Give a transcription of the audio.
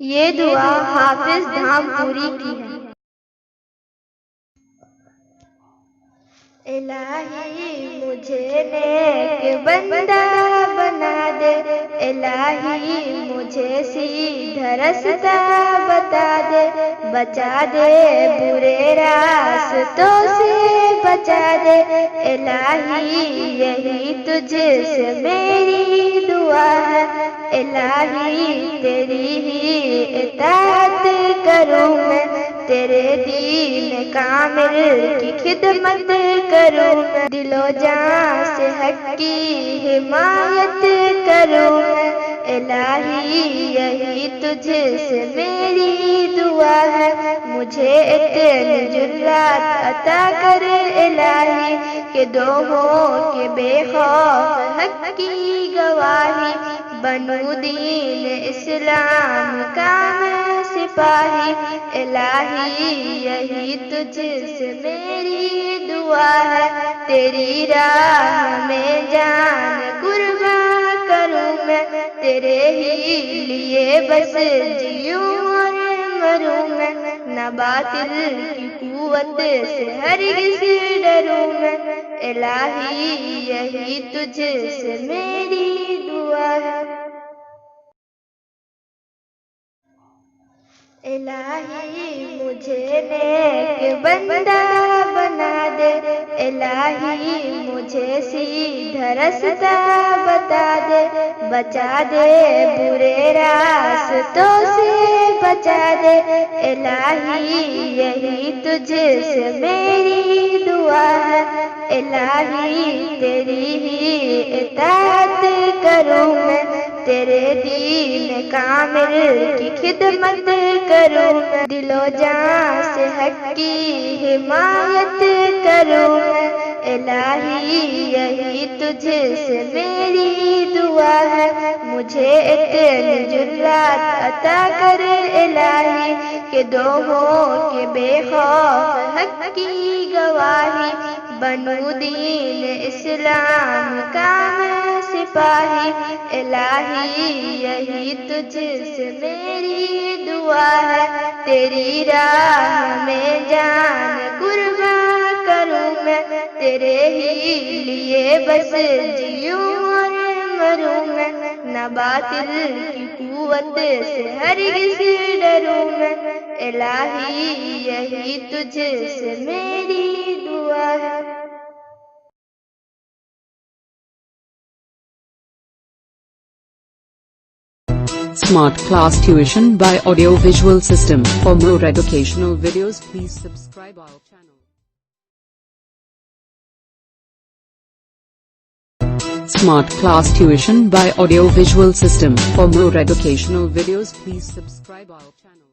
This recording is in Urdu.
یہ دعا حافظ دھام پوری کی ہے۔ الہی مجھے نیک بندہ بنا دے، الہی مجھے سیدھا رستہ بتا دے، بچا دے برے راستوں سے بچا دے، الہی یہی تجھ سے میری دعا ہے، الہی تیری ہی اطاعت کروں میں، تیرے دین کامل کی خدمت کروں، دل و جان سے حق کی حمایت کروں، الہی یہی تجھ سے میری دعا ہے، مجھے اتنی جرات عطا کر الہی کہ دو ہو کہ بے خوف حق کی گواہی، بنوں دین اسلام کا میں سپاہی، الہی یہی تجھ سے میری دعا ہے، تیری راہ میں جان قربان کروں میں، تیرے ہی لیے بس جیوں اور مروں میں، نہ باطل کی قوت سے ہرگز ڈروں میں، الہی یہی تجھ سے میری دعا ہے۔ الہی مجھے نیک بندہ بنا دے، الہی مجھے سیدھا رستہ بتا دے، بچا دے برے راستوں سے بچا دے، الہی یہی تجھ سے میری دعا ہے، الہی تیری ہی اطاعت کروں میں، تیرے دین کامل کی خدمت کروں، دل و جان سے حق کی حمایت کروں، الہی یہی تجھ سے میری دعا ہے، مجھے اتنی جرات عطا کر الہی کہ دو ہو کہ بے خوف حق کی گواہی، بنوں دین اسلام کا میں سپاہی، الہی یہی تجھ سے میری دعا ہے، تیری راہ میں جان قربان کروں میں، تیرے ہی لیے بس جیوں اور مروں میں، نہ باطل کی قوت سے ہرگز ڈروں میں، الہی یہی تجھ سے میری دعا ہے۔ Smart Class Tuition by Audio Visual System. For more educational videos, please subscribe our channel. Smart Class Tuition by Audio Visual System. For more educational videos, please subscribe our channel.